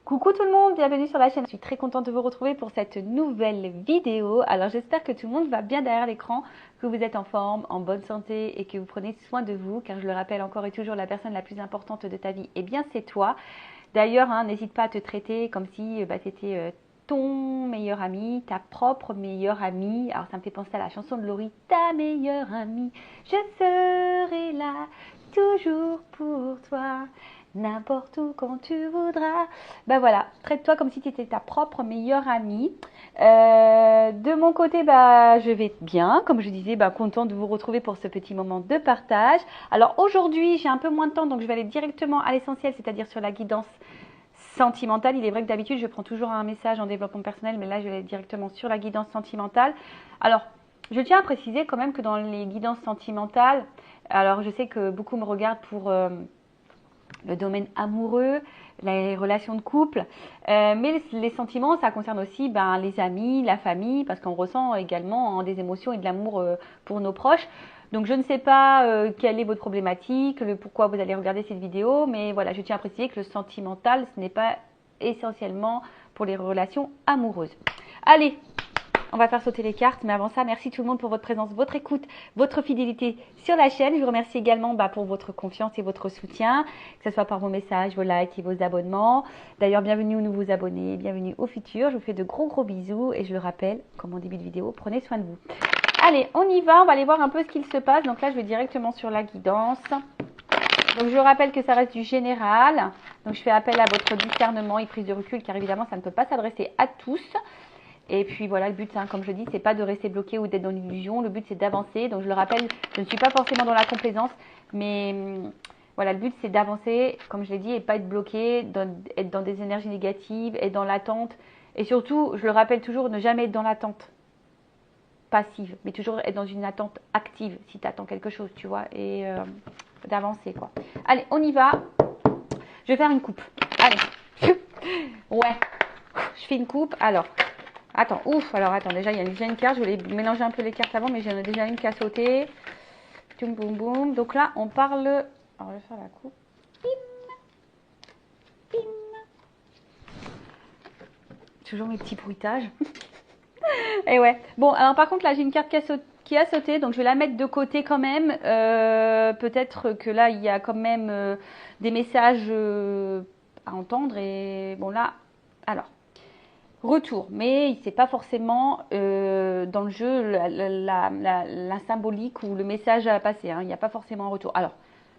Coucou tout le monde, bienvenue sur la chaîne. Je suis très contente de vous retrouver pour cette nouvelle vidéo. Alors j'espère que tout le monde va bien derrière l'écran, que vous êtes en forme, en bonne santé et que vous prenez soin de vous, car je le rappelle encore et toujours, la personne la plus importante de ta vie, eh bien c'est toi. D'ailleurs, n'hésite pas à te traiter comme si tu étais ton meilleur ami, ta propre meilleure amie. Alors ça me fait penser à la chanson de Laurie, ta meilleure amie, je serai là toujours pour toi. N'importe où quand tu voudras. Ben voilà, traite-toi comme si tu étais ta propre meilleure amie. De mon côté, je vais bien. Comme je disais, contente de vous retrouver pour ce petit moment de partage. Alors aujourd'hui, j'ai un peu moins de temps, donc je vais aller directement à l'essentiel, c'est-à-dire sur la guidance sentimentale. Il est vrai que d'habitude, je prends toujours un message en développement personnel, mais là, je vais aller directement sur la guidance sentimentale. Alors, je tiens à préciser quand même que dans les guidances sentimentales, alors je sais que beaucoup me regardent pour le domaine amoureux, les relations de couple, mais les sentiments, ça concerne aussi les amis, la famille, parce qu'on ressent également des émotions et de l'amour pour nos proches. Donc je ne sais pas quelle est votre problématique, pourquoi vous allez regarder cette vidéo, mais voilà, je tiens à préciser que le sentimental, ce n'est pas essentiellement pour les relations amoureuses. Allez, on va faire sauter les cartes, mais avant ça, merci tout le monde pour votre présence, votre écoute, votre fidélité sur la chaîne. Je vous remercie également pour votre confiance et votre soutien, que ce soit par vos messages, vos likes et vos abonnements. D'ailleurs, bienvenue aux nouveaux abonnés, bienvenue au futur. Je vous fais de gros bisous et je le rappelle, comme en début de vidéo, prenez soin de vous. Allez, on y va, on va aller voir un peu ce qu'il se passe. Donc là, je vais directement sur la guidance. Donc je rappelle que ça reste du général. Donc je fais appel à votre discernement et prise de recul, car évidemment, ça ne peut pas s'adresser à tous. Et puis voilà, le but, comme je dis, c'est pas de rester bloqué ou d'être dans l'illusion. Le but, c'est d'avancer. Donc je le rappelle, je ne suis pas forcément dans la complaisance, mais voilà, le but, c'est d'avancer, comme je l'ai dit, et pas être bloqué, être dans des énergies négatives, être dans l'attente. Et surtout, je le rappelle toujours, ne jamais être dans l'attente passive, mais toujours être dans une attente active si tu attends quelque chose, tu vois, et d'avancer, quoi. Allez, on y va. Je vais faire une coupe. Allez. Ouais. Je fais une coupe. Alors. Attends, attends, déjà il y a déjà une carte, je voulais mélanger un peu les cartes avant, mais j'en ai déjà une qui a sauté. Boum, boum, boum. Donc là, on parle... Alors, je vais faire la coupe. Bim, bim. Toujours mes petits bruitages. Et ouais. Bon, alors par contre, là, j'ai une carte qui a sauté, donc je vais la mettre de côté quand même. Peut-être que là, il y a quand même des messages à entendre. Et bon, là, alors... Retour, mais c'est pas forcément dans le jeu la symbolique ou le message à passer, il n'y a pas forcément un retour. Alors,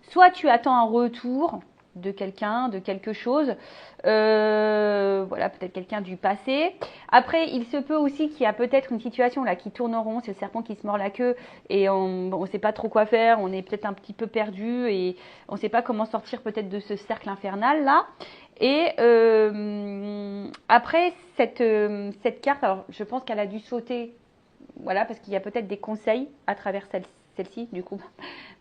soit tu attends un retour de quelqu'un, de quelque chose, voilà, peut-être quelqu'un du passé. Après, il se peut aussi qu'il y a peut-être une situation là qui tourne en rond, c'est le serpent qui se mord la queue et on ne sait pas trop quoi faire, on est peut-être un petit peu perdu et on ne sait pas comment sortir peut-être de ce cercle infernal là. Et après, cette carte, alors je pense qu'elle a dû sauter, voilà, parce qu'il y a peut-être des conseils à travers celle-ci, du coup.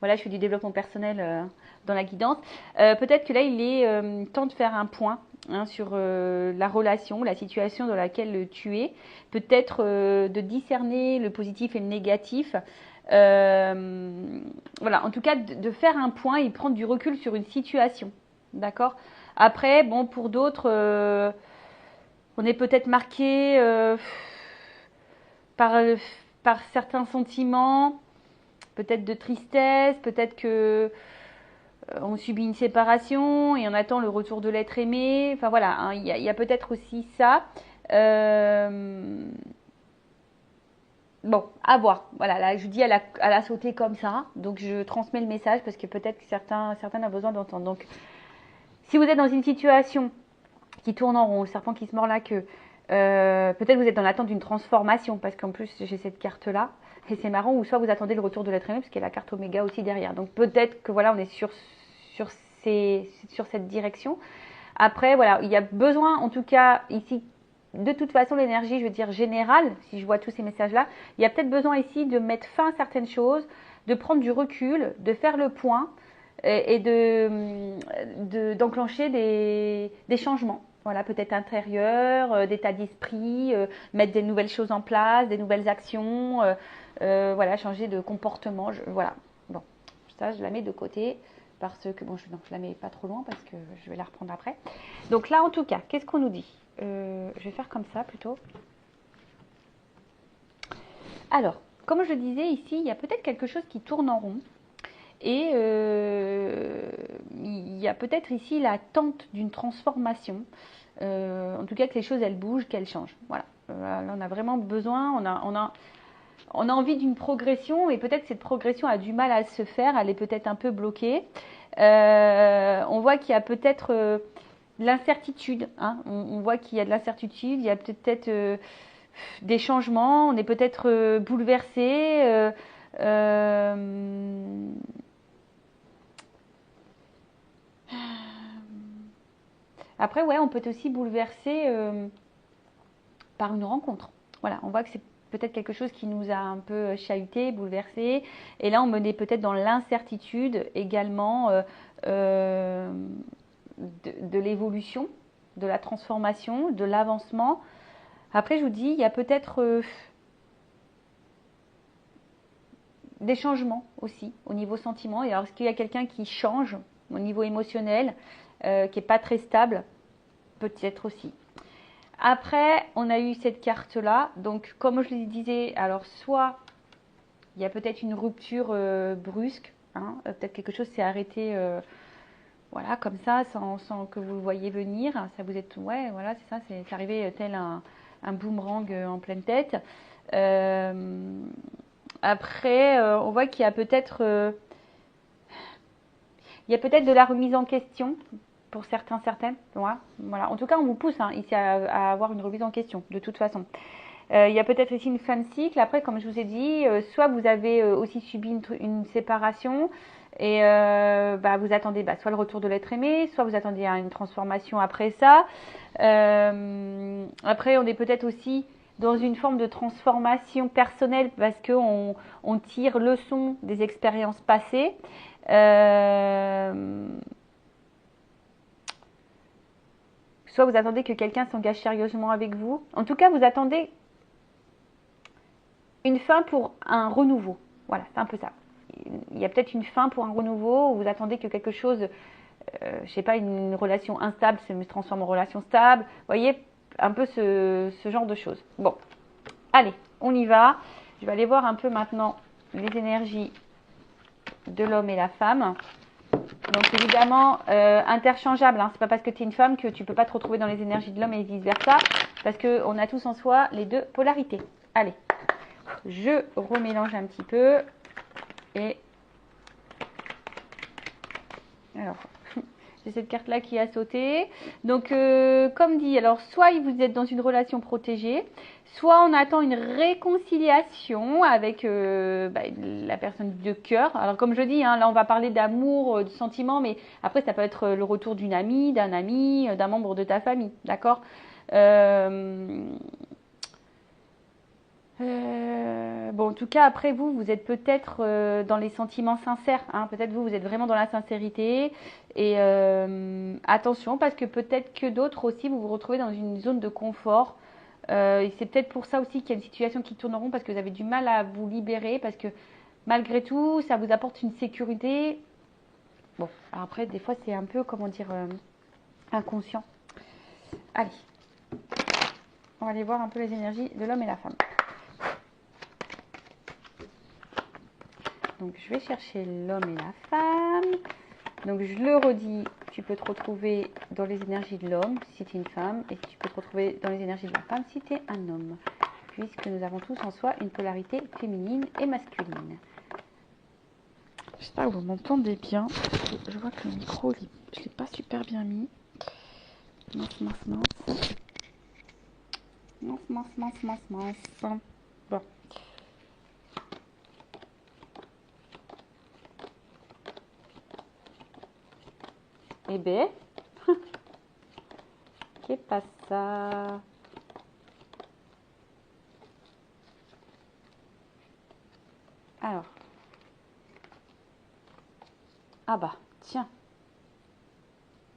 Voilà, je fais du développement personnel dans la guidance. Peut-être que là, il est temps de faire un point sur la relation, la situation dans laquelle tu es. Peut-être de discerner le positif et le négatif. Voilà, en tout cas, de faire un point et prendre du recul sur une situation. D'accord ? Après, bon, pour d'autres, on est peut-être marqué par, par certains sentiments, peut-être de tristesse, peut-être que on subit une séparation et on attend le retour de l'être aimé. Enfin voilà, il y a peut-être aussi ça. Bon, à voir. Voilà, là, je dis elle a sauté comme ça, donc je transmets le message parce que peut-être que certains ont besoin d'entendre. Donc, si vous êtes dans une situation qui tourne en rond, le serpent qui se mord la queue, peut-être vous êtes dans l'attente d'une transformation, parce qu'en plus j'ai cette carte-là, et c'est marrant, ou soit vous attendez le retour de l'être aimé, parce qu'il y a la carte Oméga aussi derrière. Donc peut-être que voilà, on est sur cette direction. Après, voilà, il y a besoin, en tout cas ici, de toute façon, l'énergie, je veux dire générale, si je vois tous ces messages-là, il y a peut-être besoin ici de mettre fin à certaines choses, de prendre du recul, de faire le point, et d'enclencher des changements. Voilà, peut-être intérieur, d'état d'esprit, mettre des nouvelles choses en place, des nouvelles actions, voilà, changer de comportement. Voilà. Bon, ça, je la mets de côté. parce que, bon, non, je la mets pas trop loin parce que je vais la reprendre après. Donc là, en tout cas, qu'est-ce qu'on nous dit? Je vais faire comme ça plutôt. Alors, comme je le disais ici, il y a peut-être quelque chose qui tourne en rond. Et il y a peut-être ici l'attente d'une transformation. En tout cas, que les choses, elles bougent, qu'elles changent. Voilà. Là, on a vraiment besoin, on a envie d'une progression, et peut-être cette progression a du mal à se faire, elle est peut-être un peu bloquée. On voit qu'il y a peut-être de l'incertitude. Hein. On voit qu'il y a de l'incertitude, il y a peut-être des changements, on est peut-être bouleversé. Après, ouais, on peut être aussi bouleversé par une rencontre. Voilà, on voit que c'est peut-être quelque chose qui nous a un peu chahuté, bouleversé. Et là, on est peut-être dans l'incertitude également de l'évolution, de la transformation, de l'avancement. Après, je vous dis, il y a peut-être des changements aussi au niveau sentiment. Et alors, est-ce qu'il y a quelqu'un qui change au niveau émotionnel, qui n'est pas très stable? Peut-être aussi. Après, on a eu cette carte-là. Donc, comme je le disais, alors soit il y a peut-être une rupture brusque, hein, peut-être quelque chose s'est arrêté, voilà, comme ça, sans que vous le voyiez venir. Ça vous êtes, ouais, voilà, c'est ça, c'est arrivé tel un boomerang en pleine tête. Après, on voit qu'il y a peut-être de la remise en question pour certains, certaines. Voilà. En tout cas, on vous pousse ici à avoir une remise en question, de toute façon. Il y a peut-être ici une fin de cycle. Après, comme je vous ai dit, soit vous avez aussi subi une séparation et vous attendez soit le retour de l'être aimé, soit vous attendez une transformation après ça. Après, on est peut-être aussi dans une forme de transformation personnelle parce qu'on tire leçon des expériences passées. Soit vous attendez que quelqu'un s'engage sérieusement avec vous. En tout cas, vous attendez une fin pour un renouveau. Voilà, c'est un peu ça. Il y a peut-être une fin pour un renouveau, où vous attendez que quelque chose, je sais pas, une relation instable se transforme en relation stable. Vous voyez, un peu ce genre de choses. Bon, allez, on y va. Je vais aller voir un peu maintenant les énergies de l'homme et la femme. Donc évidemment, interchangeable. Hein. C'est pas parce que tu es une femme que tu peux pas te retrouver dans les énergies de l'homme et vice versa. Parce qu'on a tous en soi les deux polarités. Allez, je remélange un petit peu. Et alors, j'ai cette carte-là qui a sauté. Donc, comme dit, alors soit vous êtes dans une relation protégée, soit on attend une réconciliation avec la personne de cœur. Alors, comme je dis, hein, là, on va parler d'amour, de sentiments, mais après, ça peut être le retour d'une amie, d'un ami, d'un membre de ta famille, d'accord bon, en tout cas, après vous êtes peut-être dans les sentiments sincères. Hein. Peut-être vous êtes vraiment dans la sincérité. Et attention, parce que peut-être que d'autres aussi, vous vous retrouvez dans une zone de confort. Et c'est peut-être pour ça aussi qu'il y a une situation qui tourne en rond, parce que vous avez du mal à vous libérer, parce que malgré tout, ça vous apporte une sécurité. Bon, alors après, des fois, c'est un peu, comment dire, inconscient. Allez, on va aller voir un peu les énergies de l'homme et la femme. Donc, je vais chercher l'homme et la femme. Donc, je le redis, tu peux te retrouver dans les énergies de l'homme si tu es une femme, et tu peux te retrouver dans les énergies de la femme si tu es un homme, puisque nous avons tous en soi une polarité féminine et masculine. J'espère que vous m'entendez bien. Je vois que le micro, je ne l'ai pas super bien mis. Mince. Bon. Eh bien, qu'est-ce que ça? Alors. Ah bah, tiens.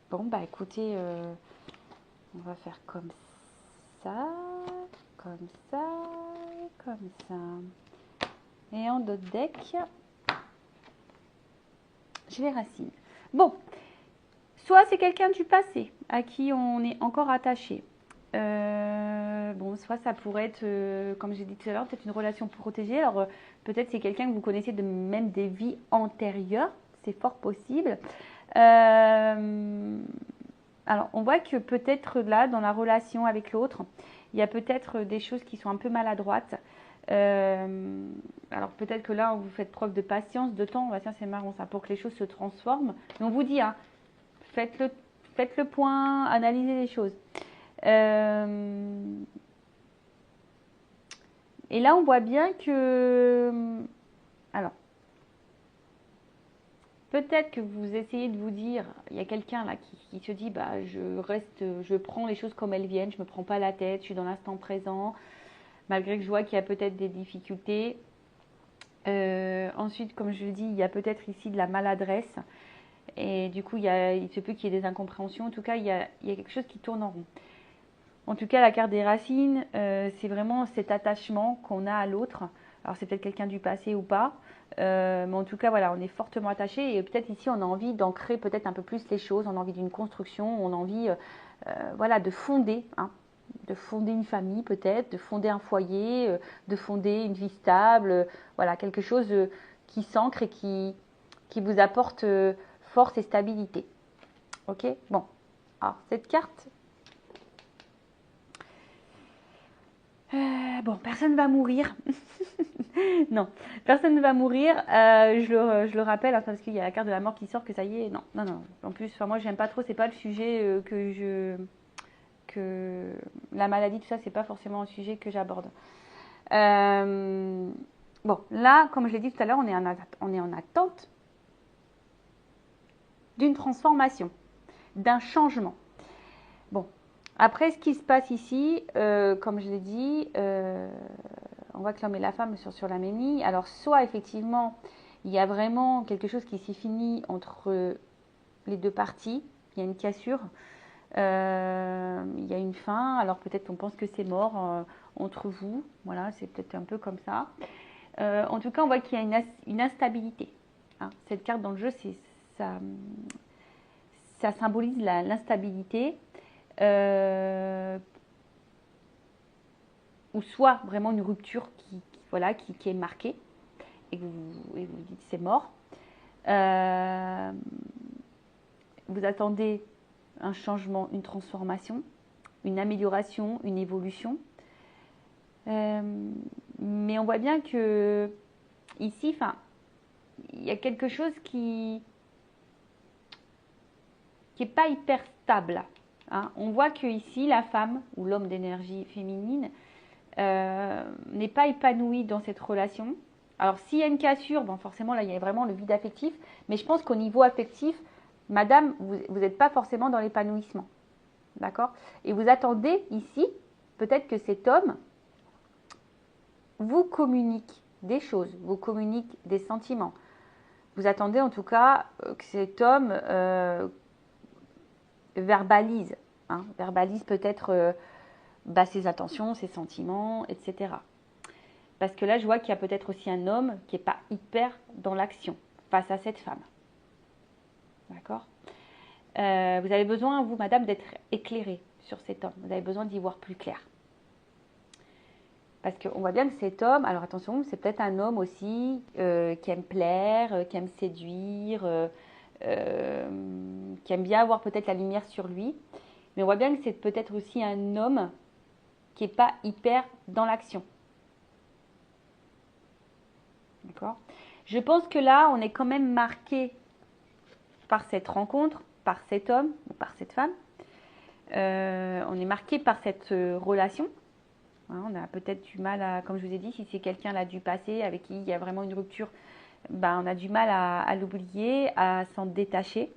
Bon, bah écoutez, on va faire comme ça, comme ça, comme ça. Et en d'autres deck, j'ai les racines. Bon, soit c'est quelqu'un du passé à qui on est encore attaché. Bon, soit ça pourrait être, comme j'ai dit tout à l'heure, peut-être une relation protégée. Alors, peut-être c'est quelqu'un que vous connaissez de même des vies antérieures. C'est fort possible. Alors, on voit que peut-être là, dans la relation avec l'autre, il y a peut-être des choses qui sont un peu maladroites. Alors, peut-être que là, vous faites preuve de patience, de temps. Bah, tiens, c'est marrant ça, pour que les choses se transforment. Mais on vous dit, hein, faites le point, analysez les choses. Et là, on voit bien que... Alors, peut-être que vous essayez de vous dire, il y a quelqu'un là qui se dit, bah, je prends les choses comme elles viennent, je ne me prends pas la tête, je suis dans l'instant présent, malgré que je vois qu'il y a peut-être des difficultés. Ensuite, comme je le dis, il y a peut-être ici de la maladresse. Et du coup, il se peut qu'il y ait des incompréhensions. En tout cas, il y a quelque chose qui tourne en rond. En tout cas, la carte des racines, c'est vraiment cet attachement qu'on a à l'autre. Alors, c'est peut-être quelqu'un du passé ou pas. Mais en tout cas, voilà, on est fortement attaché. Et peut-être ici, on a envie d'ancrer peut-être un peu plus les choses. On a envie d'une construction. On a envie voilà, de fonder. Hein, de fonder une famille peut-être. De fonder un foyer. De fonder une vie stable. Voilà, quelque chose qui s'ancre et qui vous apporte force et stabilité. Ok. Bon. Alors, cette carte... bon, personne ne va mourir. Non, personne ne va mourir. Je le rappelle, hein, parce qu'il y a la carte de la mort qui sort, que ça y est. Non, non, non. En plus, moi, j'aime pas trop. C'est pas le sujet que la maladie, tout ça, c'est pas forcément un sujet que j'aborde. Bon, là, comme je l'ai dit tout à l'heure, on est en attente d'une transformation, d'un changement. Bon, après, ce qui se passe ici, comme je l'ai dit, on voit que l'homme et la femme sont sur la même ligne. Alors, soit effectivement, il y a vraiment quelque chose qui s'est fini entre les deux parties. Il y a une cassure, il y a une fin. Alors, peut-être on pense que c'est mort entre vous. Voilà, c'est peut-être un peu comme ça. En tout cas, on voit qu'il y a une instabilité. Hein. Cette carte dans le jeu, ça symbolise l'instabilité. Ou soit vraiment une rupture qui est marquée et vous dites c'est mort. Vous attendez un changement, une transformation, une amélioration, une évolution. Mais on voit bien que ici, il y a quelque chose qui n'est pas hyper stable. Hein. On voit que ici, la femme ou l'homme d'énergie féminine n'est pas épanoui dans cette relation. Alors, s'il y a une cassure, bon, forcément, là, il y a vraiment le vide affectif. Mais je pense qu'au niveau affectif, madame, vous n'êtes pas forcément dans l'épanouissement. D'accord? Et vous attendez ici, peut-être que cet homme vous communique des choses, vous communique des sentiments. Vous attendez en tout cas que cet homme verbalise. Hein, verbalise peut-être ses intentions, ses sentiments, etc. Parce que là, je vois qu'il y a peut-être aussi un homme qui n'est pas hyper dans l'action face à cette femme. D'accord? Vous avez besoin, vous, madame, d'être éclairée sur cet homme. Vous avez besoin d'y voir plus clair. Parce qu'on voit bien que cet homme, alors attention, c'est peut-être un homme aussi qui aime plaire, qui aime séduire, qui aime bien avoir peut-être la lumière sur lui. Mais on voit bien que c'est peut-être aussi un homme qui n'est pas hyper dans l'action. D'accord? Je pense que là, on est quand même marqué par cette rencontre, par cet homme ou par cette femme. On est marqué par cette relation. Hein, on a peut-être du mal à, comme je vous ai dit, si c'est quelqu'un là du passé avec qui il y a vraiment une rupture, on a du mal à l'oublier, à s'en détacher.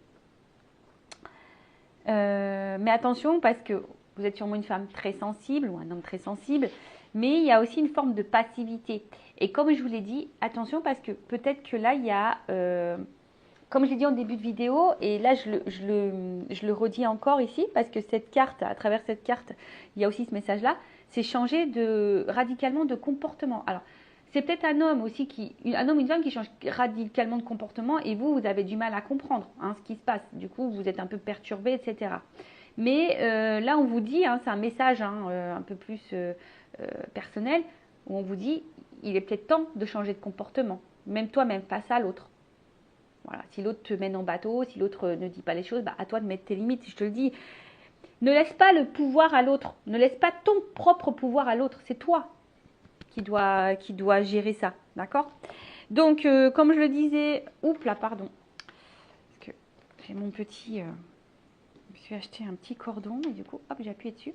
Mais attention, parce que vous êtes sûrement une femme très sensible ou un homme très sensible, mais il y a aussi une forme de passivité. Et comme je vous l'ai dit, attention parce que peut-être que là, il y a, comme je l'ai dit en début de vidéo, et là, je le redis encore ici, parce que cette carte, à travers cette carte, il y a aussi ce message-là, c'est changer radicalement de comportement. Alors, c'est peut-être un homme aussi un homme ou une femme qui change radicalement de comportement et vous avez du mal à comprendre hein, ce qui se passe. Du coup, vous êtes un peu perturbé, etc. Mais là, on vous dit, hein, c'est un message hein, un peu plus personnel, où on vous dit, il est peut-être temps de changer de comportement, même toi-même, face à l'autre. Voilà. Si l'autre te mène en bateau, si l'autre ne dit pas les choses, bah, à toi de mettre tes limites, je te le dis. Ne laisse pas le pouvoir à l'autre, ne laisse pas ton propre pouvoir à l'autre, c'est toi qui doit gérer ça, d'accord? Donc, comme je le disais, oups là, pardon, parce que j'ai mon petit, je me suis acheté un petit cordon et du coup, hop, j'ai appuyé dessus.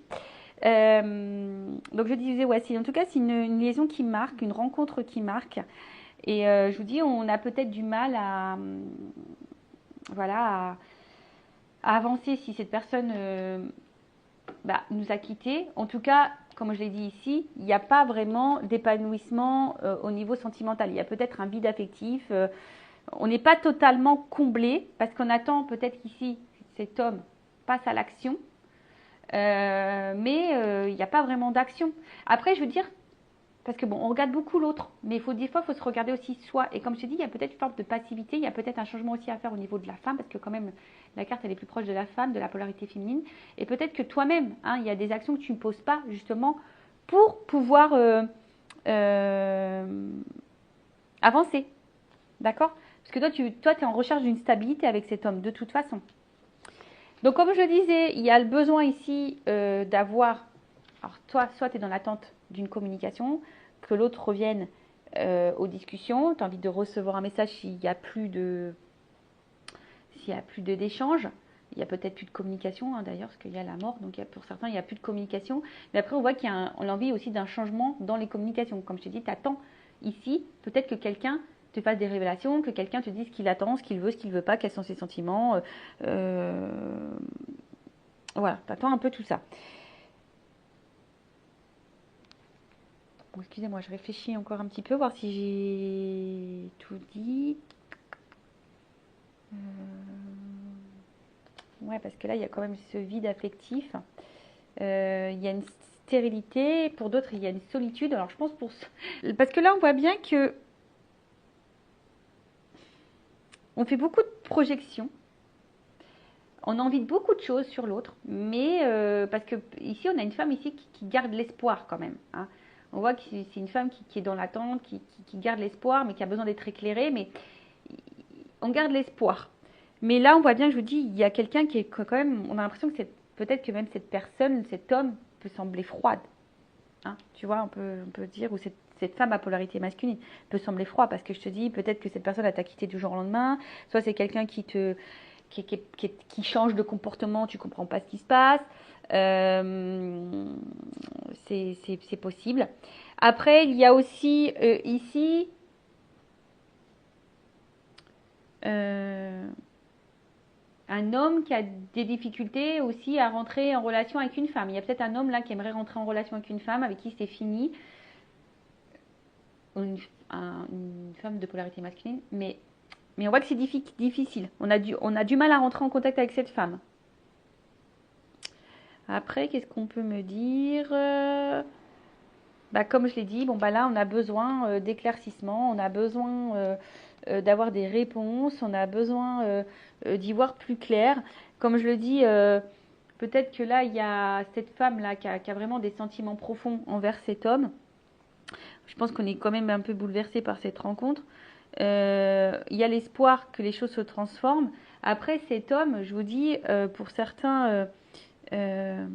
Donc je disais, ouais, en tout cas, c'est une liaison qui marque, une rencontre qui marque. Et je vous dis, on a peut-être du mal à, voilà, à avancer si cette personne nous a quittés. En tout cas, comme je l'ai dit ici, il n'y a pas vraiment d'épanouissement au niveau sentimental. Il y a peut-être un vide affectif. On n'est pas totalement comblé parce qu'on attend peut-être qu'ici, cet homme passe à l'action. Mais il n'y a pas vraiment d'action. Après, je veux dire, parce que bon, on regarde beaucoup l'autre, mais des fois, il faut se regarder aussi soi. Et comme je te dis, il y a peut-être une forme de passivité, il y a peut-être un changement aussi à faire au niveau de la femme, parce que quand même, la carte, elle est plus proche de la femme, de la polarité féminine. Et peut-être que toi-même, hein, il y a des actions que tu ne poses pas, justement, pour pouvoir avancer. D'accord? Parce que toi, tu es en recherche d'une stabilité avec cet homme, de toute façon. Donc, comme je le disais, il y a le besoin ici d'avoir... Alors, toi, soit tu es dans l'attente d'une communication, que l'autre revienne aux discussions. Tu as envie de recevoir un message s'il n'y a plus d'échange. Il y a peut-être plus de communication, hein, d'ailleurs, parce qu'il y a la mort. Donc, pour certains, il n'y a plus de communication. Mais après, on voit qu'il y a l'envie aussi d'un changement dans les communications. Comme je t'ai dit, tu attends ici, peut-être que quelqu'un te fasse des révélations, que quelqu'un te dise ce qu'il attend, ce qu'il veut, ce qu'il ne veut pas, quels sont ses sentiments. Voilà, tu attends un peu tout ça. Bon, excusez-moi, je réfléchis encore un petit peu, voir si j'ai tout dit. Ouais, parce que là, il y a quand même ce vide affectif. Il y a une stérilité. Pour d'autres, il y a une solitude. Alors, je pense parce que là, on voit bien que on fait beaucoup de projections. On a envie de beaucoup de choses sur l'autre. Mais parce que ici, on a une femme ici qui garde l'espoir quand même. Hein. On voit que c'est une femme qui est dans l'attente, qui garde l'espoir, mais qui a besoin d'être éclairée. Mais on garde l'espoir. Mais là, on voit bien, je vous dis, il y a quelqu'un qui est quand même... On a l'impression que peut-être que même cette personne, cet homme, peut sembler froide. Hein, tu vois, on peut dire, ou cette femme à polarité masculine peut sembler froide, parce que je te dis, peut-être que cette personne t'a quitté du jour au lendemain. Soit c'est quelqu'un qui change de comportement, tu comprends pas ce qui se passe. C'est possible. Après, il y a aussi ici un homme qui a des difficultés aussi à rentrer en relation avec une femme. Il y a peut-être un homme là qui aimerait rentrer en relation avec une femme avec qui c'est fini. Une femme de polarité masculine. Mais on voit que c'est difficile. On a du mal à rentrer en contact avec cette femme. Après, qu'est-ce qu'on peut me dire? Comme je l'ai dit, là, on a besoin d'éclaircissement, on a besoin d'avoir des réponses, on a besoin d'y voir plus clair. Comme je le dis, peut-être que là, il y a cette femme-là qui a vraiment des sentiments profonds envers cet homme. Je pense qu'on est quand même un peu bouleversé par cette rencontre. Il y a l'espoir que les choses se transforment. Après, cet homme, je vous dis, pour certains... c'est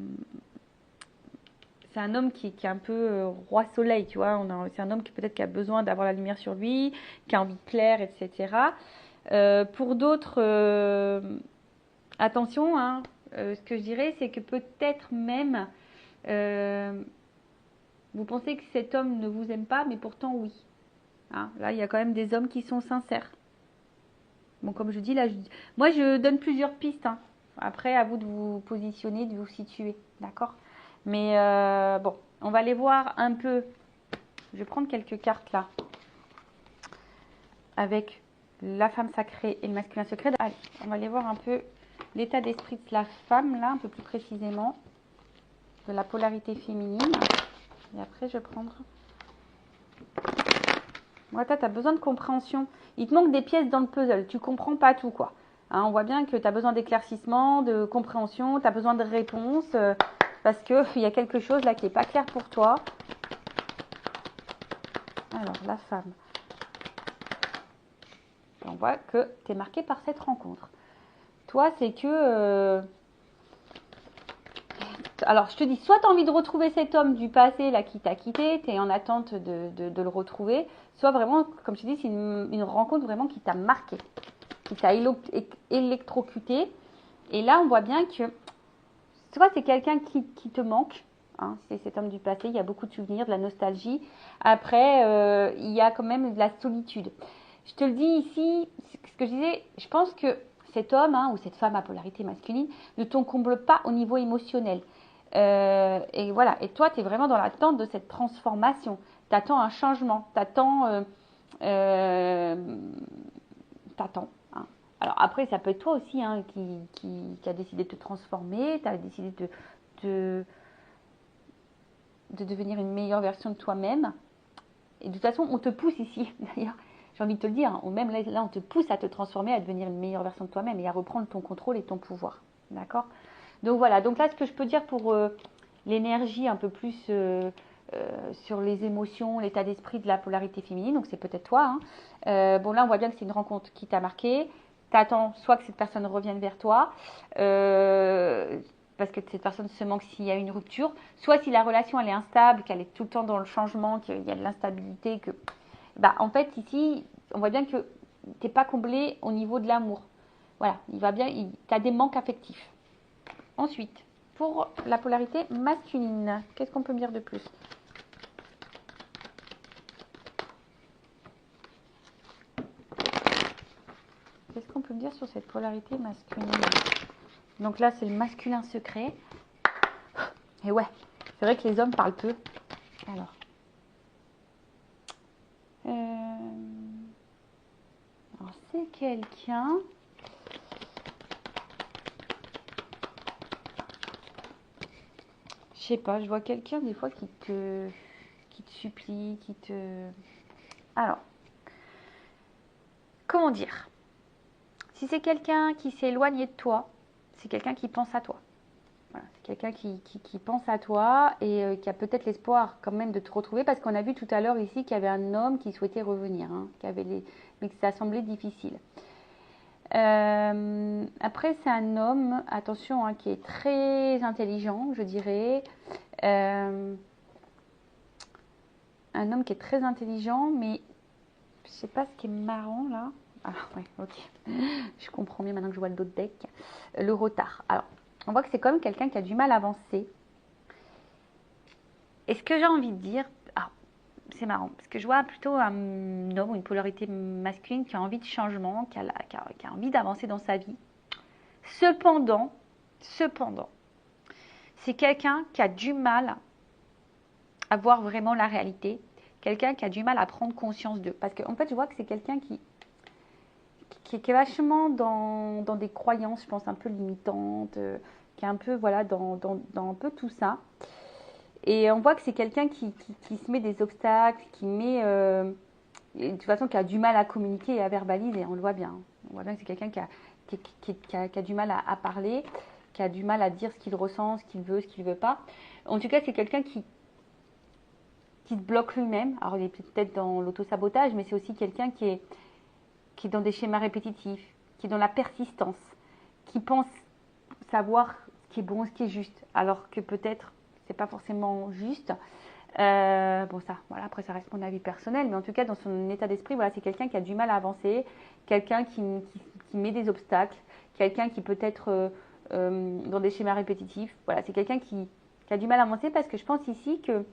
un homme qui est un peu roi soleil, tu vois. C'est un homme qui peut-être qui a besoin d'avoir la lumière sur lui, qui a envie de plaire, etc. Pour d'autres, attention, hein, ce que je dirais, c'est que peut-être même vous pensez que cet homme ne vous aime pas, mais pourtant oui. Hein, là, il y a quand même des hommes qui sont sincères. Bon, comme je dis, là, moi, je donne plusieurs pistes. Hein. Après, à vous de vous positionner, de vous situer, d'accord? Mais bon, on va aller voir un peu. Je vais prendre quelques cartes là. Avec la femme sacrée et le masculin secret. Allez, on va aller voir un peu l'état d'esprit de la femme là, un peu plus précisément. De la polarité féminine. Et après, je vais prendre Ouais, toi, tu as besoin de compréhension. Il te manque des pièces dans le puzzle. Tu comprends pas tout, quoi. Hein, on voit bien que tu as besoin d'éclaircissement, de compréhension, tu as besoin de réponses, parce qu'il y a quelque chose là qui n'est pas clair pour toi. Alors, la femme. On voit que tu es marqué par cette rencontre. Toi, c'est que... alors, je te dis, soit tu as envie de retrouver cet homme du passé là qui t'a quitté, tu es en attente de le retrouver, soit vraiment, comme je te dis, c'est une rencontre vraiment qui t'a marqué, qui t'a électrocuté. Et là, on voit bien que soit c'est quelqu'un qui te manque, hein, c'est cet homme du passé, il y a beaucoup de souvenirs, de la nostalgie. Après, il y a quand même de la solitude. Je te le dis ici, ce que je disais, je pense que cet homme ou cette femme à polarité masculine ne t'en comble pas au niveau émotionnel. Et voilà, et toi, tu es vraiment dans l'attente de cette transformation. Tu attends un changement, t'attends, hein. Alors après, ça peut être toi aussi qui a décidé de te transformer, tu as décidé de, de devenir une meilleure version de toi-même. Et de toute façon, on te pousse ici, d'ailleurs, j'ai envie de te le dire, ou même là, on te pousse à te transformer, à devenir une meilleure version de toi-même et à reprendre ton contrôle et ton pouvoir. D'accord? Donc voilà, donc là, ce que je peux dire pour l'énergie un peu plus sur les émotions, l'état d'esprit de la polarité féminine, donc c'est peut-être toi. Hein. Bon, là, on voit bien que c'est une rencontre qui t'a marqué. T'attends soit que cette personne revienne vers toi, parce que cette personne se manque s'il y a une rupture, soit si la relation elle est instable, qu'elle est tout le temps dans le changement, qu'il y a de l'instabilité, que bah en fait ici on voit bien que t'es pas comblé au niveau de l'amour. Voilà, il va bien, tu as des manques affectifs. Ensuite, pour la polarité masculine, qu'est-ce qu'on peut me dire de plus? Qu'est-ce qu'on peut me dire sur cette polarité masculine? Donc là, c'est le masculin secret. Et ouais, c'est vrai que les hommes parlent peu. Alors, c'est quelqu'un. Je sais pas, je vois quelqu'un des fois qui te supplie, qui te. Alors, comment dire? Si c'est quelqu'un qui s'est éloigné de toi, c'est quelqu'un qui pense à toi. Voilà, c'est quelqu'un qui pense à toi et qui a peut-être l'espoir quand même de te retrouver parce qu'on a vu tout à l'heure ici qu'il y avait un homme qui souhaitait revenir, hein, mais que ça semblait difficile. Après, c'est un homme, attention, hein, qui est très intelligent, je dirais. Un homme qui est très intelligent, mais je sais pas ce qui est marrant là. Ah ouais, ok. Je comprends mieux maintenant que je vois le dos de deck. Le retard. Alors, on voit que c'est quand même quelqu'un qui a du mal à avancer. Et ce que j'ai envie de dire, c'est marrant, parce que je vois plutôt un homme ou une polarité masculine qui a envie de changement, qui a envie d'avancer dans sa vie. Cependant, c'est quelqu'un qui a du mal à voir vraiment la réalité, quelqu'un qui a du mal à prendre conscience d'eux. Parce qu'en fait, je vois que c'est quelqu'un qui est vachement dans des croyances, je pense, un peu limitantes, qui est un peu, voilà, dans un peu tout ça. Et on voit que c'est quelqu'un qui se met des obstacles, qui met, de toute façon, qui a du mal à communiquer et à verbaliser, on le voit bien. On voit bien que c'est quelqu'un qui a du mal à parler, qui a du mal à dire ce qu'il ressent, ce qu'il veut pas. En tout cas, c'est quelqu'un qui se bloque lui-même. Alors, il est peut-être dans l'auto-sabotage, mais c'est aussi quelqu'un qui est dans des schémas répétitifs, qui est dans la persistance, qui pense savoir ce qui est bon, ce qui est juste, alors que peut-être c'est pas forcément juste. Bon ça, voilà, après ça reste mon avis personnel, mais en tout cas dans son état d'esprit, voilà, c'est quelqu'un qui a du mal à avancer, quelqu'un qui met des obstacles, quelqu'un qui peut être dans des schémas répétitifs. Voilà, c'est quelqu'un qui a du mal à avancer parce que je pense ici que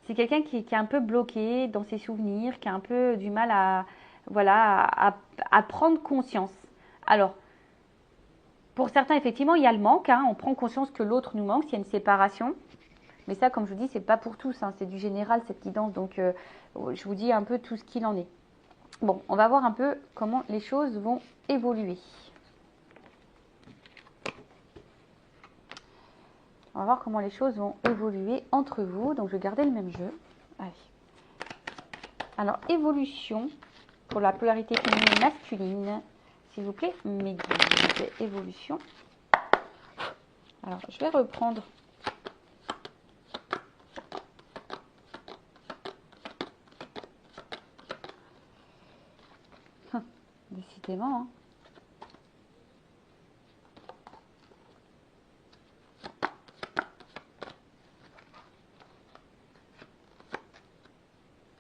c'est quelqu'un qui est un peu bloqué dans ses souvenirs, qui a un peu du mal à, voilà, à prendre conscience. Alors, pour certains, effectivement, il y a le manque. Hein, on prend conscience que l'autre nous manque, s'il y a une séparation. Mais ça, comme je vous dis, c'est pas pour tous. Hein, c'est du général, cette guidance. Donc, je vous dis un peu tout ce qu'il en est. Bon, on va voir un peu comment les choses vont évoluer. On va voir comment les choses vont évoluer entre vous. Donc, je vais garder le même jeu. Allez. Alors, évolution pour la polarité féminine masculine. S'il vous plaît, mes guides. Évolution. Alors, je vais reprendre. Décidément, hein.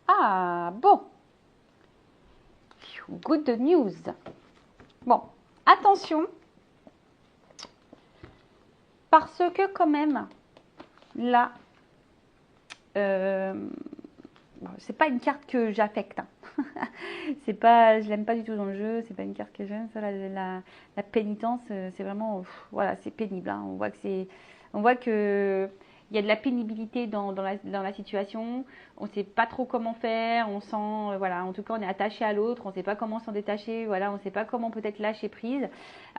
Ah, bon. Good news. Bon, attention. Parce que quand même, là, c'est pas une carte que j'affecte. Hein. C'est pas, je l'aime pas du tout dans le jeu. C'est pas une carte que j'aime. Ça, la pénitence, c'est vraiment, voilà, c'est pénible. Hein. On voit que il y a de la pénibilité dans la situation. On sait pas trop comment faire. On sent, voilà, en tout cas, on est attaché à l'autre. On sait pas comment s'en détacher. Voilà, on sait pas comment peut-être lâcher prise.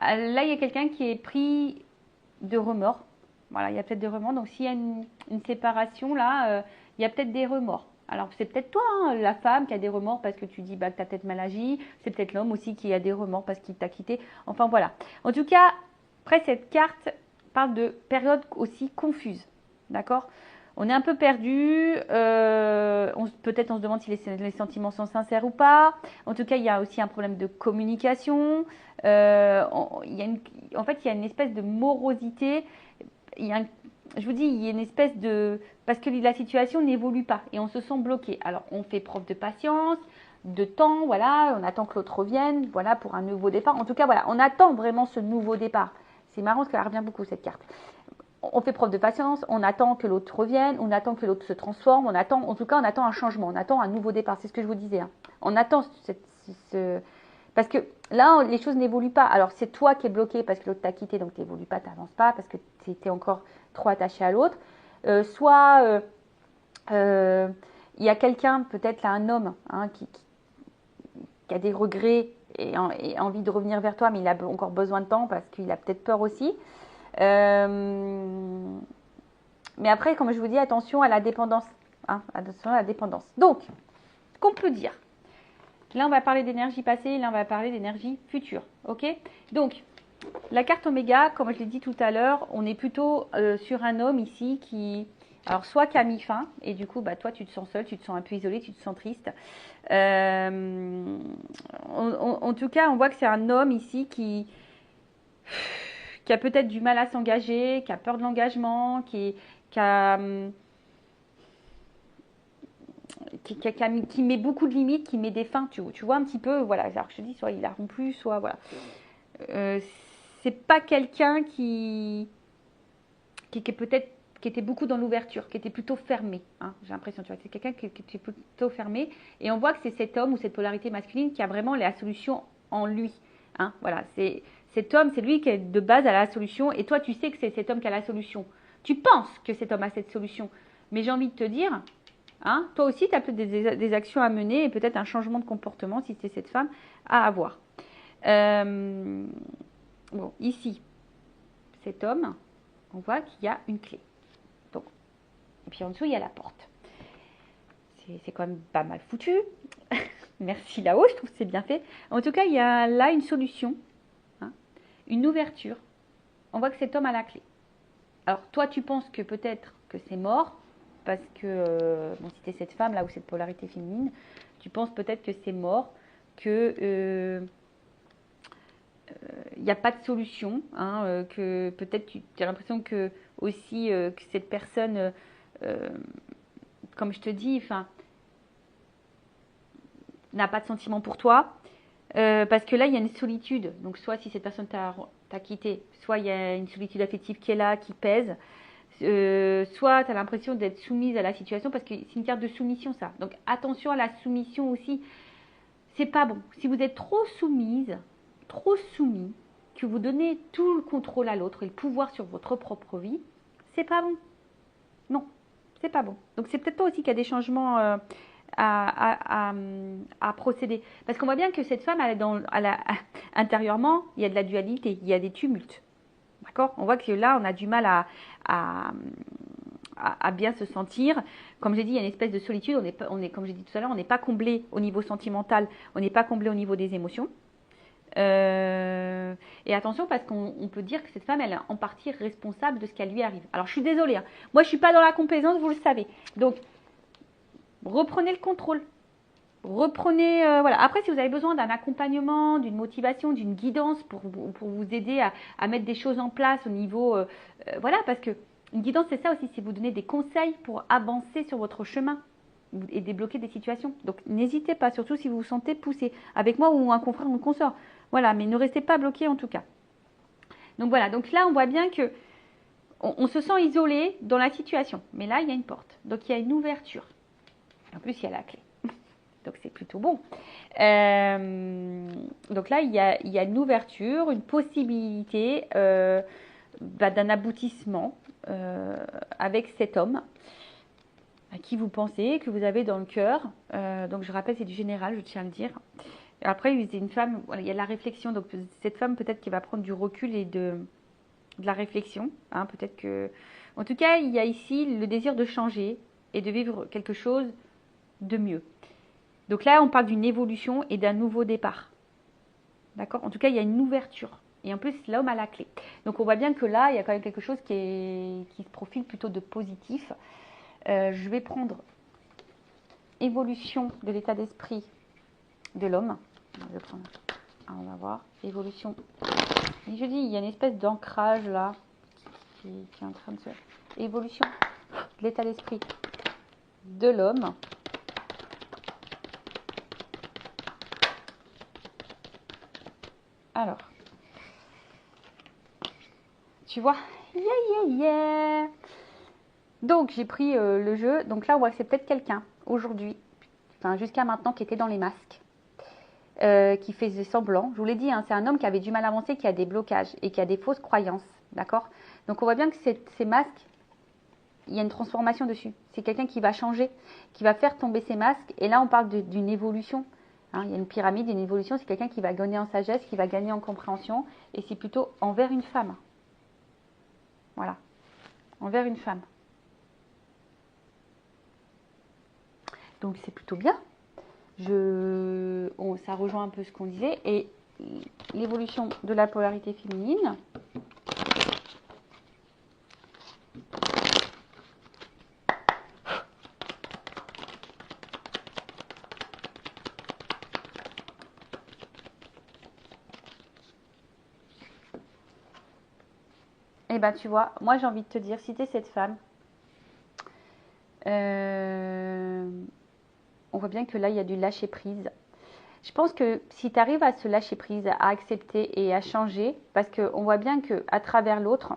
Là, il y a quelqu'un qui est pris de remords. Voilà, il y a peut-être des remords. Donc, s'il y a une séparation, là, il y a peut-être des remords. Alors, c'est peut-être toi, hein, la femme, qui a des remords parce que tu dis bah, que tu as peut-être mal agi. C'est peut-être l'homme aussi qui a des remords parce qu'il t'a quitté. Enfin, voilà. En tout cas, après, cette carte parle de période aussi confuse. D'accord ? On est un peu perdu. Peut-être on se demande si les sentiments sont sincères ou pas. En tout cas, il y a aussi un problème de communication. En fait, il y a une espèce de morosité. Je vous dis, il y a une espèce de... Parce que la situation n'évolue pas et on se sent bloqué. Alors, on fait preuve de patience, de temps, voilà, on attend que l'autre revienne, voilà, pour un nouveau départ. En tout cas, voilà, on attend vraiment ce nouveau départ. C'est marrant parce qu'elle revient beaucoup, cette carte. On fait preuve de patience, on attend que l'autre revienne, on attend que l'autre se transforme, en tout cas, on attend un changement, on attend un nouveau départ. C'est ce que je vous disais. Hein. On attend parce que là, les choses n'évoluent pas. Alors, c'est toi qui es bloqué parce que l'autre t'a quitté, donc tu n'évolues pas, tu n'avances pas parce que tu étais encore trop attaché à l'autre. Soit il y a quelqu'un, peut-être là, un homme, hein, qui a des regrets et envie de revenir vers toi, mais il a encore besoin de temps parce qu'il a peut-être peur aussi. Mais après, comme je vous dis, attention à la dépendance. Hein, attention à la dépendance. Donc, qu'on peut dire. Là, on va parler d'énergie passée, là, on va parler d'énergie future. Ok ? Donc, la carte Oméga, comme je l'ai dit tout à l'heure, on est plutôt sur un homme ici qui... Alors, soit qui a mis fin, et du coup, bah, toi, tu te sens seul, tu te sens un peu isolé, tu te sens triste. En tout cas, on voit que c'est un homme ici qui a peut-être du mal à s'engager, qui a peur de l'engagement, qui met beaucoup de limites, qui met des fins, tu vois un petit peu, voilà, alors je te dis, soit il a rompu, soit voilà. C'est pas quelqu'un qui était beaucoup dans l'ouverture, qui était plutôt fermé, hein, j'ai l'impression, tu vois, c'est quelqu'un qui était plutôt fermé, et on voit que c'est cet homme ou cette polarité masculine qui a vraiment la solution en lui, hein, voilà, cet homme, c'est lui qui est de base à la solution, et toi tu sais que c'est cet homme qui a la solution, tu penses que cet homme a cette solution, mais j'ai envie de te dire, hein, toi aussi tu as peut-être des actions à mener, et peut-être un changement de comportement, si c'est cette femme, à avoir. Bon, ici, cet homme, on voit qu'il y a une clé. Donc, et puis en dessous, il y a la porte. C'est quand même pas mal foutu. Merci là-haut, je trouve que c'est bien fait. En tout cas, il y a là une solution, hein, une ouverture. On voit que cet homme a la clé. Alors, toi, tu penses que peut-être que c'est mort, parce que, bon, si tu es cette femme là, ou cette polarité féminine, tu penses peut-être que c'est mort, que... il n'y a pas de solution, hein, que peut-être tu as l'impression que aussi que cette personne, comme je te dis, enfin, n'a pas de sentiment pour toi, parce que là il y a une solitude. Donc soit si cette personne t'a quitté, soit il y a une solitude affective qui est là, qui pèse, soit tu as l'impression d'être soumise à la situation, parce que c'est une carte de soumission ça. Donc attention à la soumission aussi, c'est pas bon. Si vous êtes trop soumise, trop soumis, que vous donnez tout le contrôle à l'autre et le pouvoir sur votre propre vie, c'est pas bon. Non, c'est pas bon. Donc c'est peut-être toi aussi qui a des changements à procéder. Parce qu'on voit bien que cette femme, intérieurement, il y a de la dualité, il y a des tumultes. D'accord ? On voit que là, on a du mal à bien se sentir. Comme j'ai dit, il y a une espèce de solitude. Comme j'ai dit tout à l'heure, on n'est pas comblé au niveau sentimental, on n'est pas comblé au niveau des émotions. Et attention parce qu'on peut dire que cette femme, elle est en partie responsable de ce qui lui arrive. Alors je suis désolée, hein. Moi je suis pas dans la complaisance, vous le savez. Donc reprenez le contrôle. Reprenez, voilà. Après, si vous avez besoin d'un accompagnement, d'une motivation, d'une guidance pour vous aider à mettre des choses en place au niveau, voilà, parce que une guidance, c'est ça aussi, c'est vous donner des conseils pour avancer sur votre chemin et débloquer des situations. Donc, n'hésitez pas, surtout si vous vous sentez poussé, avec moi ou un confrère ou une consort. Voilà, mais ne restez pas bloqué en tout cas. Donc voilà, donc là, on voit bien que on se sent isolé dans la situation. Mais là, il y a une porte. Donc, il y a une ouverture. En plus, il y a la clé. Donc, c'est plutôt bon. Donc là, il y a une ouverture, une possibilité d'un aboutissement avec cet homme à qui vous pensez, que vous avez dans le cœur. Donc, je rappelle, c'est du général, je tiens à le dire. Après, c'est une femme, voilà, il y a la réflexion. Donc, cette femme, peut-être qui va prendre du recul et de la réflexion. Hein, peut-être que... En tout cas, il y a ici le désir de changer et de vivre quelque chose de mieux. Donc là, on parle d'une évolution et d'un nouveau départ. D'accord? En tout cas, il y a une ouverture. Et en plus, l'homme a la clé. Donc, on voit bien que là, il y a quand même quelque chose qui se profile plutôt de positif. Je vais prendre évolution de l'état d'esprit de l'homme. On va voir. Évolution. Et je dis, il y a une espèce d'ancrage là qui est en train de se... Évolution de l'état d'esprit de l'homme. Alors, tu vois, yeah. Donc, j'ai pris le jeu. Donc là, on voit que c'est peut-être quelqu'un, aujourd'hui, enfin jusqu'à maintenant, qui était dans les masques, qui faisait semblant. Je vous l'ai dit, hein, c'est un homme qui avait du mal à avancer, qui a des blocages et qui a des fausses croyances, d'accord? Donc, on voit bien que ces masques, il y a une transformation dessus. C'est quelqu'un qui va changer, qui va faire tomber ces masques. Et là, on parle d'une évolution. Hein, il y a une pyramide, une évolution, c'est quelqu'un qui va gagner en sagesse, qui va gagner en compréhension, et c'est plutôt envers une femme. Voilà, envers une femme. Donc c'est plutôt bien. Ça rejoint un peu ce qu'on disait. Et l'évolution de la polarité féminine. Eh bien, tu vois, moi j'ai envie de te dire, si tu es cette femme, on voit bien que là, il y a du lâcher prise. Je pense que si tu arrives à se lâcher prise, à accepter et à changer, parce qu'on voit bien qu'à travers l'autre,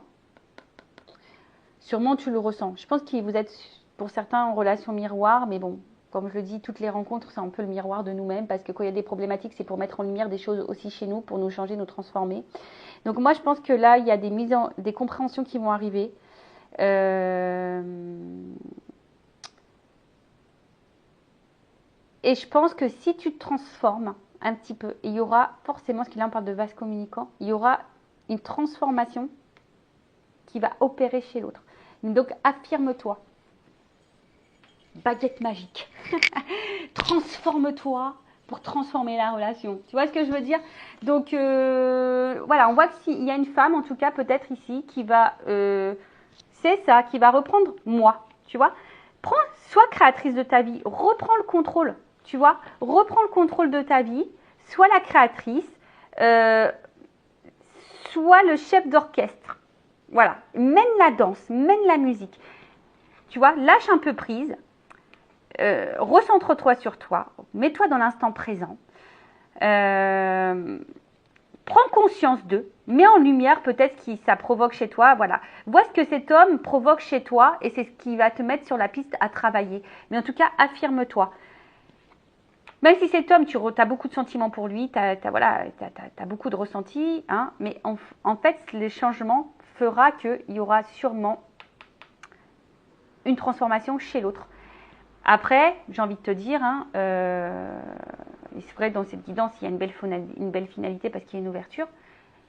sûrement tu le ressens. Je pense que vous êtes, pour certains, en relation miroir, mais bon, comme je le dis, toutes les rencontres, c'est un peu le miroir de nous-mêmes, parce que quand il y a des problématiques, c'est pour mettre en lumière des choses aussi chez nous, pour nous changer, nous transformer. Donc moi, je pense que là, il y a des compréhensions qui vont arriver. Et je pense que si tu te transformes un petit peu, il y aura forcément, parce que là on parle de vase communicant, il y aura une transformation qui va opérer chez l'autre. Donc affirme-toi. Baguette magique. Transforme-toi pour transformer la relation. Tu vois ce que je veux dire? Donc voilà, on voit qu'il y a une femme, en tout cas peut-être ici, qui va, c'est ça, qui va reprendre moi. Tu vois? Sois créatrice de ta vie, reprends le contrôle. Tu vois? Reprends le contrôle de ta vie, sois la créatrice, sois le chef d'orchestre. Voilà, mène la danse, mène la musique. Tu vois? Lâche un peu prise. Recentre-toi sur toi, mets-toi dans l'instant présent, prends conscience d'eux, mets en lumière peut-être ce que ça provoque chez toi, voilà. Vois ce que cet homme provoque chez toi et c'est ce qui va te mettre sur la piste à travailler. Mais en tout cas, affirme-toi. Même si cet homme, tu as beaucoup de sentiments pour lui, tu as beaucoup de ressentis, hein, mais en fait, le changement fera qu'il y aura sûrement une transformation chez l'autre. Après, j'ai envie de te dire, hein, c'est vrai dans cette guidance, il y a une belle finalité parce qu'il y a une ouverture.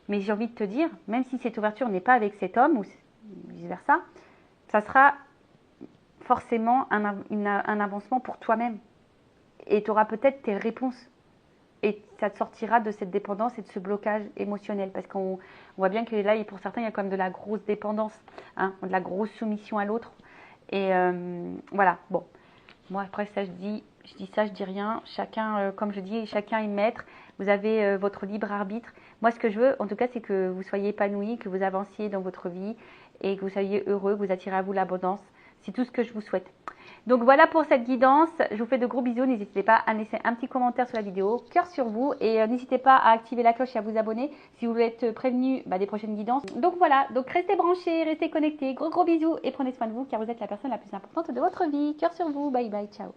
Mais j'ai envie de te dire, même si cette ouverture n'est pas avec cet homme ou vice-versa, ça sera forcément un avancement pour toi-même. Et tu auras peut-être tes réponses. Et ça te sortira de cette dépendance et de ce blocage émotionnel. Parce qu'on voit bien que là, pour certains, il y a quand même de la grosse dépendance, hein, de la grosse soumission à l'autre. Et voilà, bon. Moi, après, ça, je dis ça, je dis rien. Chacun, comme je dis, chacun est maître. Vous avez votre libre arbitre. Moi, ce que je veux, en tout cas, c'est que vous soyez épanoui, que vous avanciez dans votre vie et que vous soyez heureux, que vous attirez à vous l'abondance. C'est tout ce que je vous souhaite. Donc voilà pour cette guidance. Je vous fais de gros bisous. N'hésitez pas à laisser un petit commentaire sur la vidéo. Cœur sur vous. Et n'hésitez pas à activer la cloche et à vous abonner si vous voulez être prévenu des prochaines guidances. Donc voilà. Donc restez branchés, restez connectés. Gros bisous et prenez soin de vous car vous êtes la personne la plus importante de votre vie. Cœur sur vous. Bye bye. Ciao.